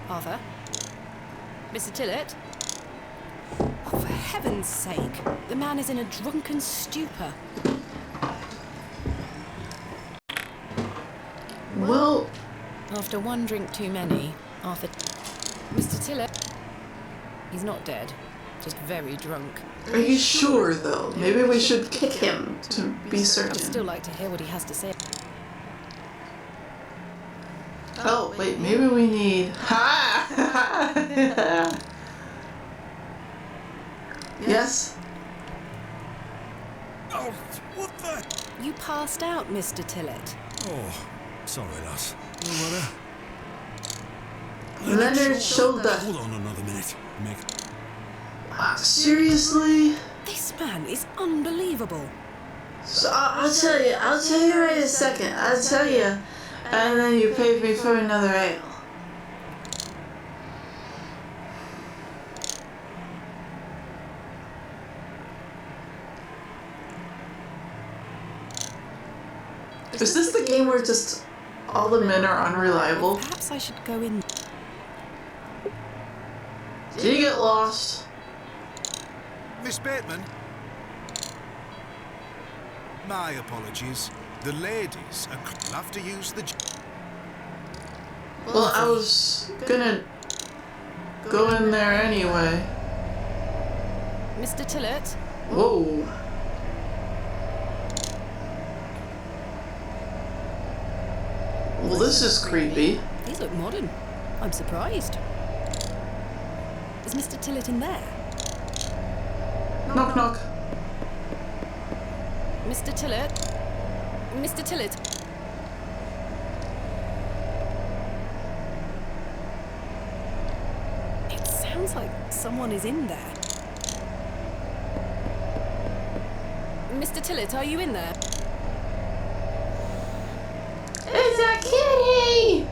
Arthur? Mr. Tillett? Oh, for heaven's sake, the man is in a drunken stupor. Well... After one drink too many, Arthur... Mr. Tillett? He's not dead, just very drunk. Are you sure, though? Maybe we should kick him to be certain. I'd still like to hear what he has to say. Oh, wait, maybe we need... Ha! Yes? Oh, what the? You passed out, Mr. Tillett. Oh, sorry, lass. No matter. Leonard's shoulder. Hold on another minute. Seriously? This man is unbelievable. So I'll tell you right in a second. I'll tell you, and then you pay me for another ale. Is this the game where just all the men are unreliable? Perhaps I should go in. Did you get lost? Miss Bateman? My apologies. The ladies will have to use the... Well, I was gonna go in there anyway. Mr. Tillett? Whoa. Well, this is creepy. These look modern. I'm surprised. Is Mr. Tillett in there? Knock, knock. Mr. Tillett? Mr. Tillett? It sounds like someone is in there. Mr. Tillett, are you in there? It's a kitty!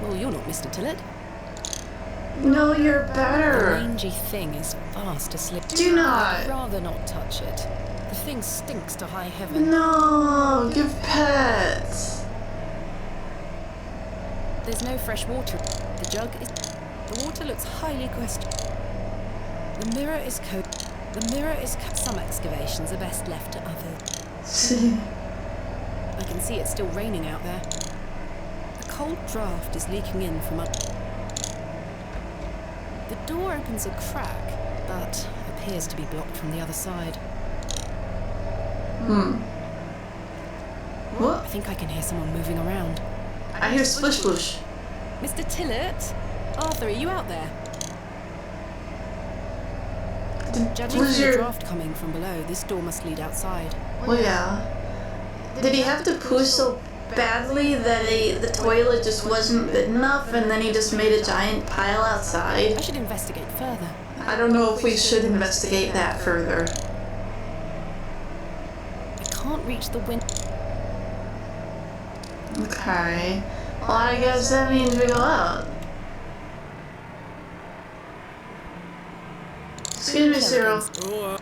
Well, you're not Mr. Tillett. No, you're The better. rangy thing is fast asleep. Do not. I'd rather not touch it. The thing stinks to high heaven. No, give pets. There's no fresh water. The jug is... The water looks highly questionable. The mirror is Some excavations are best left to others. I can see it's still raining out there. A cold draft is leaking in from up. The door opens a crack, but appears to be blocked from the other side. What? I think I can hear someone moving around. I hear splish splish. Mr. Tillett? Arthur, are you out there? Judging from the draft coming from below, this door must lead outside. Well, yeah. Did he have to poo so badly that the toilet just wasn't good enough and then he just made a giant pile outside? I should investigate further. I don't know if we should investigate that further. I can't reach the window. Okay. Well, I guess that means we go out. Excuse me, Cyril. Oh,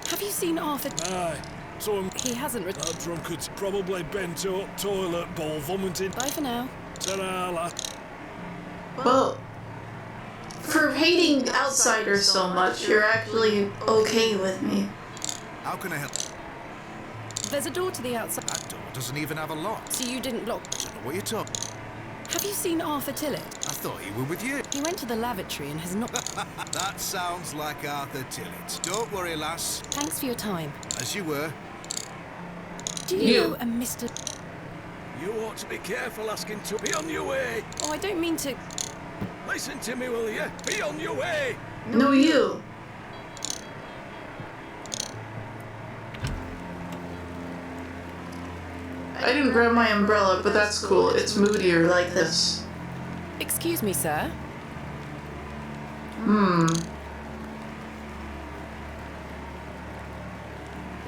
Have you seen Arthur? aye. So He hasn't returned. that drunkard's probably bent up toilet bowl vomiting. Bye for now. Ta-ra, lad. Well, for hating outsiders so much, you're actually okay with me. How can I help? There's a door to the outside. That door doesn't even have a lock. So you didn't lock. I don't know what you're talking. Have you seen Arthur Tillett? I thought he were with you. He went to the lavatory and has not... That sounds like Arthur Tillett. Don't worry, lass. Thanks for your time. As you were. Do You. you and Mr... You ought to be careful asking to be on your way. Oh, I don't mean to... Listen to me, will you? Be on your way. No, you. I didn't grab my umbrella, but that's cool. It's moodier like this. Excuse me, sir.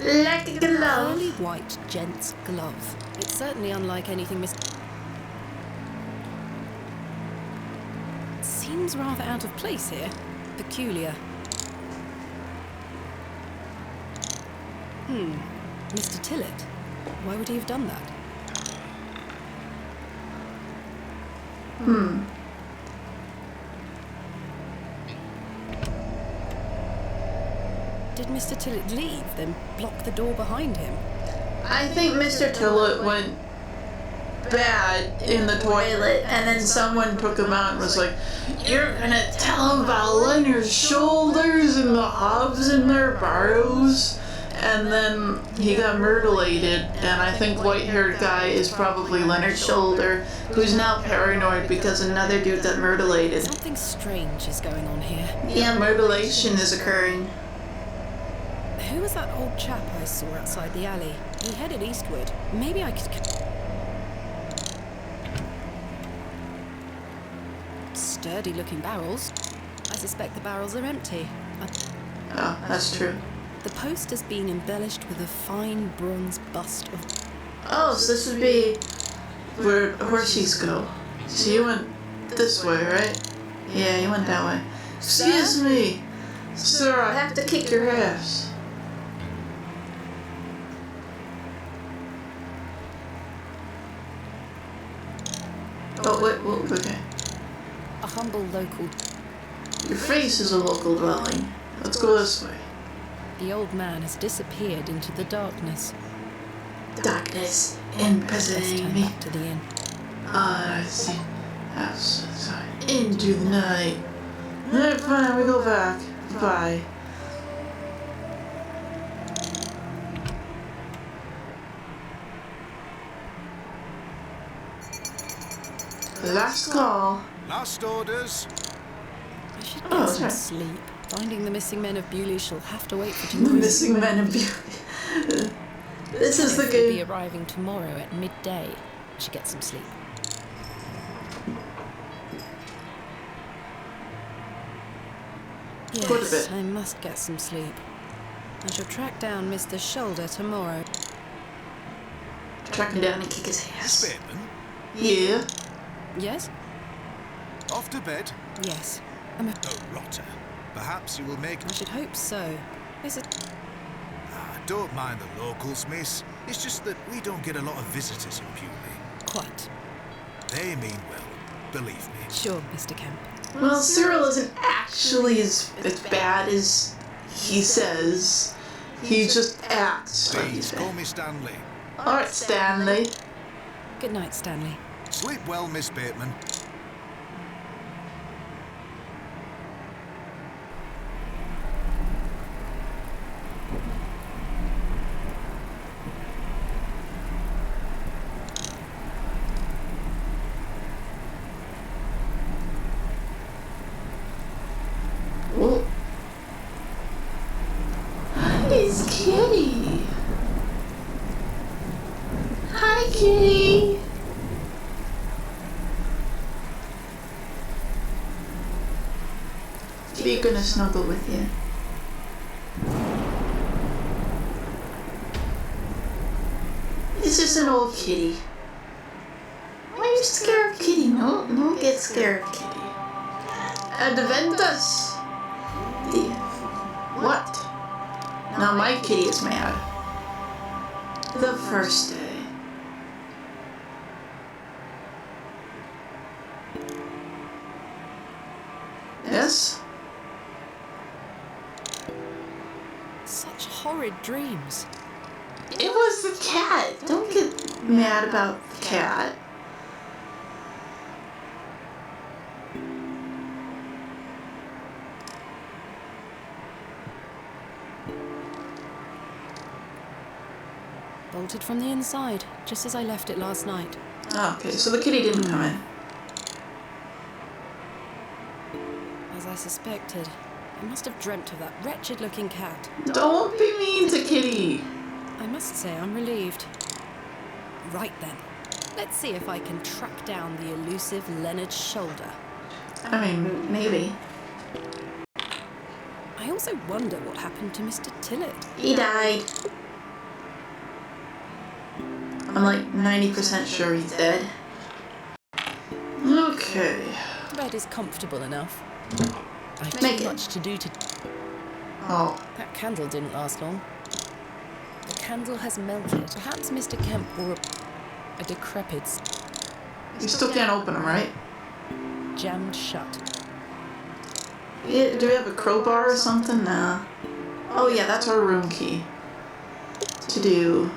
Like a glove. Early white gent's glove. It's certainly unlike anything Seems rather out of place here. Peculiar. Mr. Tillett. Why would he have done that? Did Mr. Tillett leave, then block the door behind him? I think Mr. Tillett went bad in the toilet, and then someone took him out and was like, "You're gonna tell him about Leonard's shoulders and the Hobs and their Barrows," and then he got mutilated. And I think white-haired guy is probably Leonard's shoulder, who's now paranoid because another dude got mutilated. Something strange is going on here. Yeah, mutilation is occurring. Who was that old chap I saw outside the alley? He headed eastward. Maybe I could... Sturdy-looking barrels. I suspect the barrels are empty. Oh, that's true. The post has been embellished with a fine bronze bust of... Oh, so this would be where horses go. So you went this way, right? Yeah, you went that way. Excuse me, sir, I have to kick your ass. Oh, wait, okay. A humble local... Your face is a local dwelling. Let's go this way. The old man has disappeared into the darkness. Darkness Let's imprisoning turn me. back to the inn. I see. Outside. Into the night. Alright, fine, we go back. Bye. Last call. Last orders. I should get Oh, some okay. sleep. Finding the missing men of Bewley shall have to wait for The tomorrow. missing men of beauty. This is the They'll be game. arriving tomorrow at midday. I should get some sleep. Go to Yes, bed. I must get some sleep. I shall track down Mr. Shoulder tomorrow. Track him down and kick his ass. Spearman, Yeah. Yes? off to bed. Yes. Oh, rotter. Perhaps you will make... I should hope so. Is it... Don't mind the locals, miss. It's just that we don't get a lot of visitors in Bewley. Quite. They mean well, believe me. Sure, Mr. Kemp. Well, Cyril isn't actually as bad as he says. He just acts like he's Please, call bad. me Stanley. Alright, Stanley. Good night, Stanley. Sleep well, Miss Bateman. Oh. It's Kitty. Hi, Kitty. Kitty gonna snuggle with you. This is an old kitty. Why are you scared of Kitty? No, don't get scared of Kitty. Adventus. What? Now my kitty is mad. The first day. Yes? Such horrid dreams. It was the cat. Don't get mad about the cat. Bolted from the inside, just as I left it last night. Oh, okay, so the kitty didn't come in. As I suspected. I must have dreamt of that wretched-looking cat. Don't be mean to Kitty. I must say I'm relieved. Right then. Let's see if I can track down the elusive Leonard Shoulder. I mean, maybe. I also wonder what happened to Mr. Tillett. He died. I'm like 90% sure he's dead. Okay. Bed is comfortable enough. I've Make too it. much to do to... Oh, That candle didn't last long. The candle has melted. Perhaps Mr. Kemp wore a decrepit... you still can't open them, right? Jammed shut. Yeah, do we have a crowbar or something? Nah. Oh yeah, that's our room key. To do.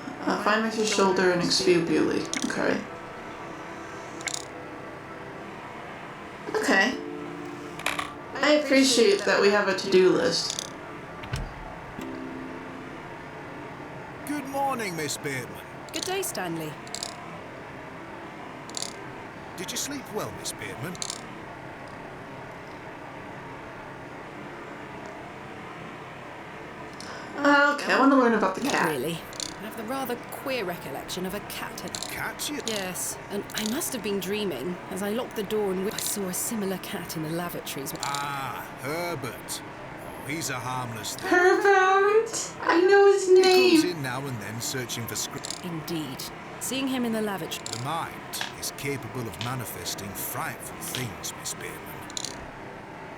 Find Mr. Shoulder and Excavation. Okay. Okay. I appreciate that we have a to-do list. Good morning, Miss Bateman. Good day, Stanley. Did you sleep well, Miss Bateman? Okay, I want to learn about the Not cat. really. I have the rather queer recollection of a cat. Cat, you? Yes, and I must have been dreaming. As I locked the door and I saw a similar cat in the lavatories. Ah, Herbert. Oh, he's a harmless thing. Herbert! I know his He comes name! in now and then searching for script. Indeed. Seeing him in the lavatory. The mind is capable of manifesting frightful things, Miss Bateman.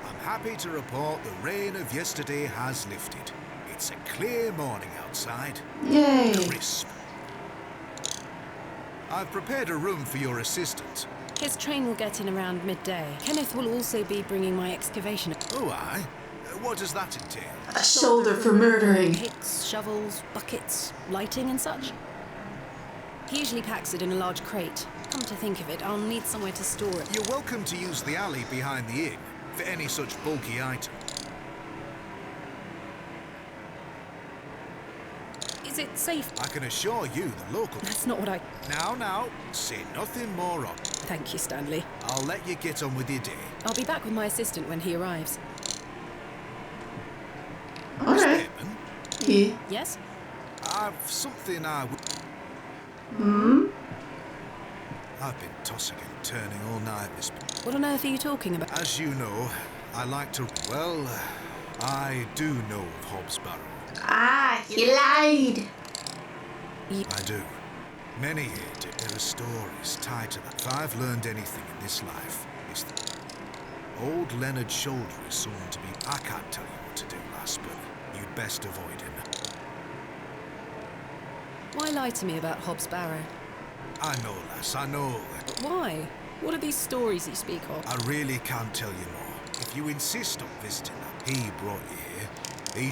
I'm happy to report the rain of yesterday has lifted. It's a clear morning outside. Yay! Crisp. I've prepared a room for your assistant. His train will get in around midday. Kenneth will also be bringing my excavation. Oh, aye? What does that entail? A shoulder for murdering. Picks, shovels, buckets, lighting and such. He usually packs it in a large crate. Come to think of it, I'll need somewhere to store it. You're welcome to use the alley behind the inn for any such bulky item. Is it safe? I can assure you the local... That's not what I... Now, say nothing more of it. Thank you, Stanley. I'll let you get on with your day. I'll be back with my assistant when he arrives. Okay. Bateman, Yeah. Yes? I've something I would... Hmm? I've been tossing and turning all night, Miss... What on earth are you talking about? As you know, I like to... Well, I do know of Hobs Barrow. Ah, he lied! I do. Many here do. There are stories tied to that. If I've learned anything in this life, it's that old Leonard Shoulder is someone to be... I can't tell you what to do, lass, but you'd best avoid him. Why lie to me about Hobs Barrow? I know, lass, I know. But why? What are these stories you speak of? I really can't tell you more. If you insist on visiting that, he brought you here. He...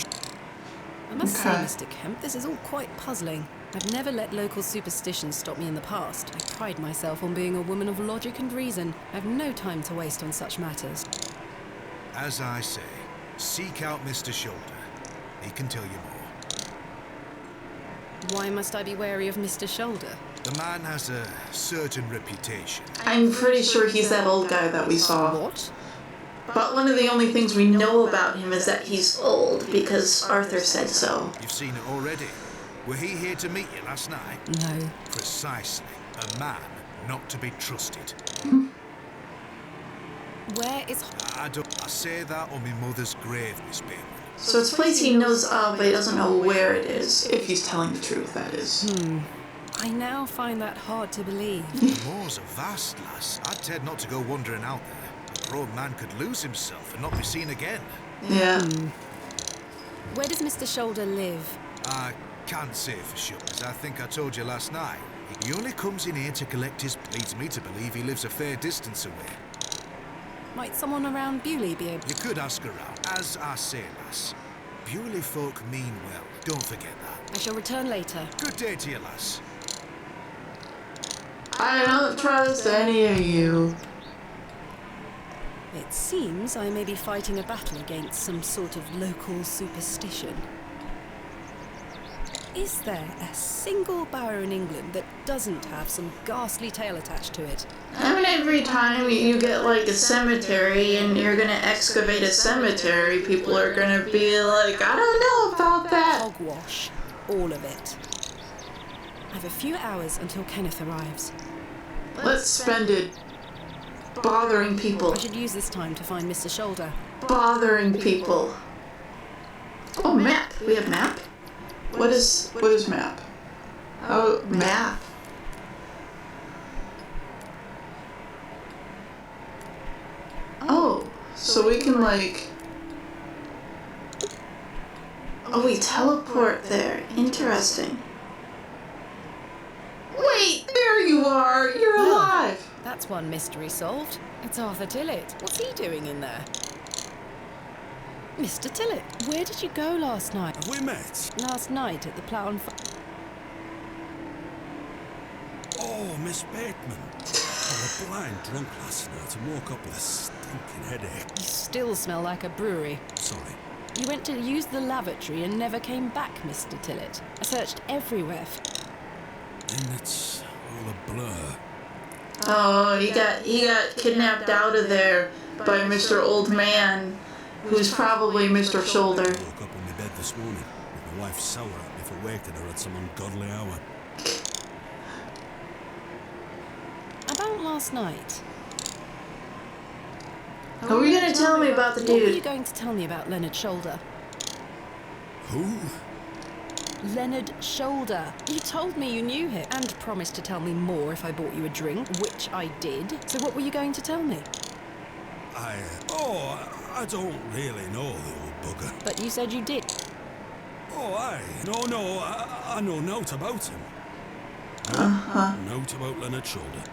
I must say, Okay. Mr. Kemp, this is all quite puzzling. I've never let local superstitions stop me in the past. I pride myself on being a woman of logic and reason. I have no time to waste on such matters. As I say, seek out Mr. Shoulder. He can tell you more. Why must I be wary of Mr. Shoulder? The man has a certain reputation. I'm pretty sure he's that old guy that we saw. What? But one of the only things we know about him is that he's old, because Arthur said so. You've seen it already. Were he here to meet you last night? No. Precisely. A man not to be trusted. Where is... I say that on my mother's grave, Miss Bateman. So it's a place he knows of, but he doesn't know where it is. If he's telling the truth, that is. I now find that hard to believe. The moors are vast, lass. I'd tend not to go wandering out there. A grown man could lose himself and not be seen again. Yeah. Where does Mr. Shoulder live? I can't say for sure, as I think I told you last night. He only comes in here to collect his... Leads me to believe he lives a fair distance away. Might someone around Bewley be able... You could ask around. As I say, lass, Bewley folk mean well. Don't forget that. I shall return later. Good day to you, lass. I don't trust any of you. It seems I may be fighting a battle against some sort of local superstition. Is there a single barrow in England that doesn't have some ghastly tale attached to it? I mean, every time you get like a cemetery and you're gonna excavate a cemetery, people are gonna be like, I don't know about that. Hogwash. All of it. I have a few hours until Kenneth arrives. Let's spend it bothering people. I should use this time to find Mr. Shoulder. Bothering people. Oh, map. We have map? What is map? Oh, map. Oh, so we can like... Oh, we teleport there. Interesting. Wait, there you are! You're alive! That that's one mystery solved. It's Arthur Tillett. What's he doing in there? Mr. Tillett, where did you go last night? Have we met? Last night at the Plough and Oh, Miss Bateman. I was blind drunk last night and woke up with a stinking headache. You still smell like a brewery. Sorry. You went to use the lavatory and never came back, Mr. Tillett. I searched everywhere. Then it's all a blur. Oh, he got kidnapped out of there by Mr. Old Man, who's probably Mr. Shoulder. I woke up in my bed this morning with my wife sour at me for waking her at some ungodly hour. About last night. Are we gonna tell me about the What were you dude? going to tell me about Leonard Shoulder? Who? Leonard Shoulder. You told me you knew him and promised to tell me more if I bought you a drink, which I did. So what were you going to tell me? I don't really know the old bugger. But you said you did. Oh, I know naught about him. Note about Leonard Shoulder.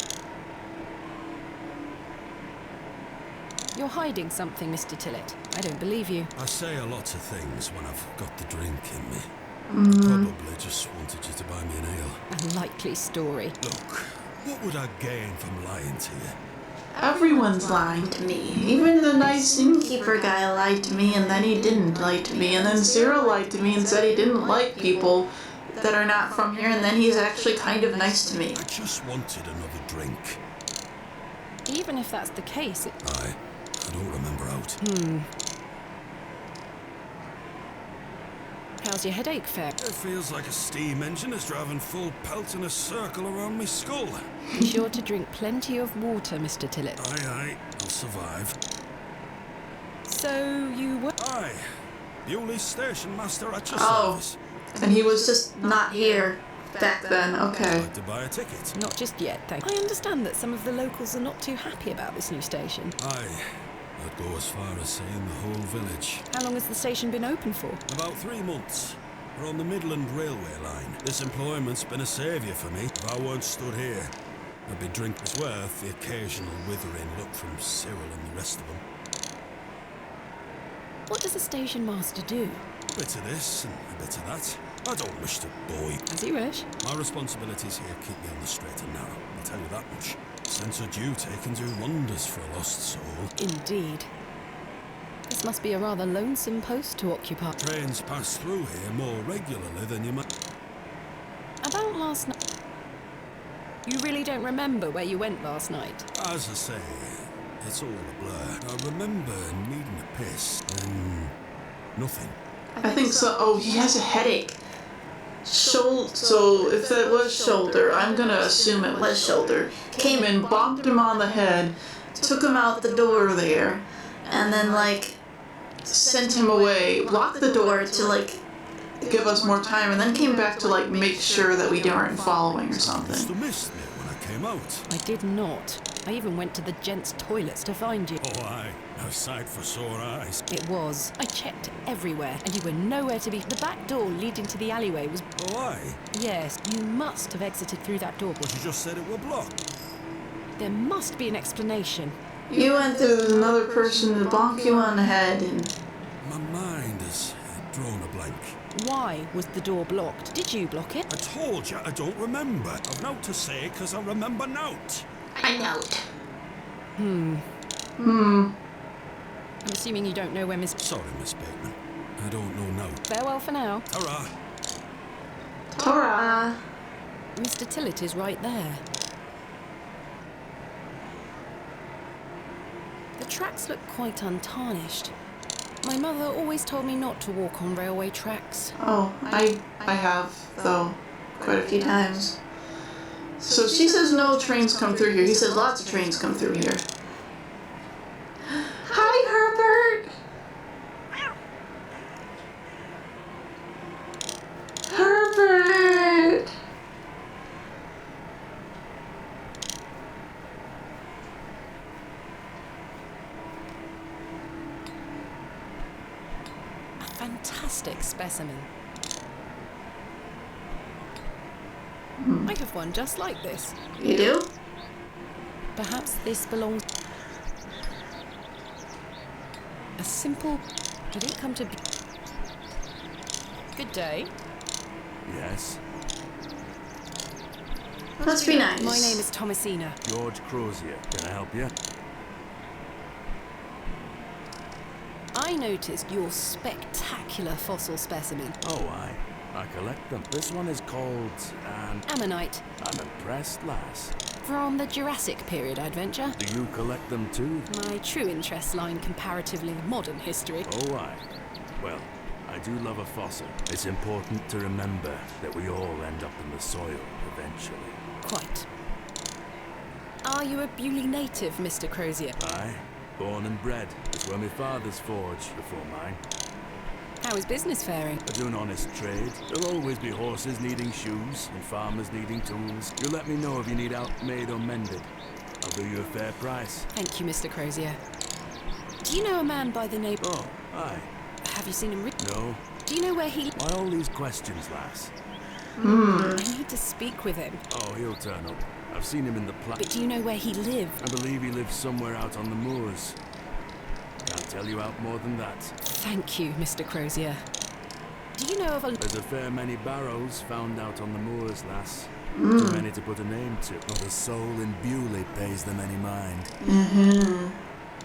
You're hiding something, Mr. Tillett. I don't believe you. I say a lot of things when I've got the drink in me. I probably just wanted you to buy me an ale. A likely story. Look, what would I gain from lying to you? Everyone's lying to me. Even the nice innkeeper guy lied to me, and then he didn't lie to me. And then Cyril lied to me and said he didn't like people that are not from here, and then he's actually kind of nice to me. I just wanted another drink. Even if that's the case, I don't remember out. How's your headache fare? It feels like a steam engine is driving full pelt in a circle around my skull. Be sure to drink plenty of water, Mr. Tillett. Aye, I'll survive. So you were... Aye, Bewley's station master at your Oh. service. And he was just not here back then. Okay. Like to buy a ticket? Not just yet, thank you. I understand that some of the locals are not too happy about this new station. Aye, I'd go as far as saying the whole village. How long has the station been open for? About 3 months. We're on the Midland Railway line. This employment's been a saviour for me. If I weren't stood here, I'd be drinking. It's worth the occasional withering look from Cyril and the rest of them. What does the station master do? A bit of this and a bit of that. I don't wish to bore you. As you wish. My responsibilities here keep me on the straight and narrow, I'll tell you that much. Sense of duty can do wonders for a lost soul. Indeed. This must be a rather lonesome post to occupy. Trains pass through here more regularly than you might. About last night... You really don't remember where you went last night? As I say, it's all a blur. I remember needing a piss, then nothing. I think so. Oh, he has a headache. So if that was Shoulder, I'm gonna assume it was Shoulder. Came in, bonked him on the head, took him out the door there, and then like sent him away, locked the door to like give us more time, and then came back to like make sure that we weren't following or You something. must have missed me when I came out. I did not. I even went to the gents' toilets to find you. Oh, aye. A sight for sore eyes. It was. I checked everywhere, and you were nowhere to be. The back door leading to the alleyway was... Oh, aye. Yes, you must have exited through that door. But you just said it were blocked. There must be an explanation. You went through, there's another person to bonk you on the head, and My mind has drawn a blank. Why was the door blocked? Did you block it? I told you I don't remember. I've naught to say because I remember naught. I note. I'm assuming you don't know where Miss... Sorry, Miss Bateman. I don't know naught. Farewell for now. Hurrah! Torah. Mr. Tillett is right there. The tracks look quite untarnished. My mother always told me not to walk on railway tracks. Oh, I have, though, quite a few times. So she says no trains come through here. He says lots of trains come through here. Hi, Herbert! Herbert! A fantastic specimen. I have one just like this. You do? Perhaps this belongs... A simple... I didn't come to... Good day. Yes? Must be nice. My name is Thomasina. George Crozier. Can I help you? I noticed your spectacular fossil specimen. Oh, I collect them. This one is called... Ammonite. I'm impressed, lass. From the Jurassic period, I'd venture. Do you collect them too? My true interests lie in comparatively modern history. Oh, aye. Well, I do love a fossil. It's important to remember that we all end up in the soil eventually. Quite. Are you a Bewley native, Mr. Crozier? Aye. Born and bred. It's where my father's forged before mine. How is business faring? I do an honest trade. There'll always be horses needing shoes and farmers needing tools. You let me know if you need out made or mended. I'll do you a fair price. Thank you, Mr. Crozier. Do you know a man by the name... Oh, aye. Have you seen him No. Do you know where he... Why all these questions, lass? I need to speak with him. Oh, he'll turn up. I've seen him in the But do you know where he lived? I believe he lives somewhere out on the moors. Can't tell you out more than that. Thank you, Mr. Crozier. Do you know of a... There's a fair many barrows found out on the moors, lass. Too many to put a name to. Not a soul in Bewley pays them any mind.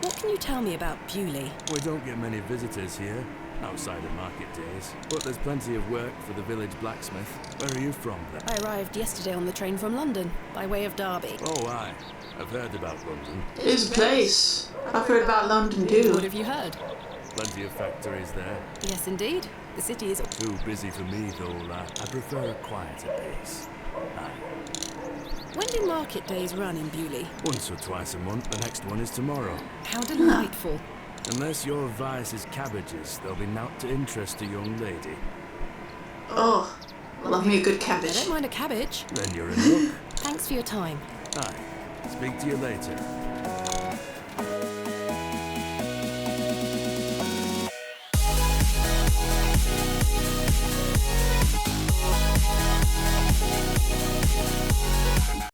What can you tell me about Bewley? We don't get many visitors here, outside of market days. But there's plenty of work for the village blacksmith. Where are you from, then? I arrived yesterday on the train from London, by way of Derby. Oh, aye. I've heard about London. It's a place. I've heard about London too. What have you heard? Plenty of factories there. Yes, indeed. The city is... Too busy for me, though, lad. I prefer a quieter pace. Aye. When do market days run in Bewley? Once or twice a month. The next one is tomorrow. How delightful. Unless your vice is cabbages, there'll be naught to interest a young lady. Oh, love me a good I cabbage. don't mind a cabbage. Then you're in luck. Thanks for your time. Aye. Speak to you later.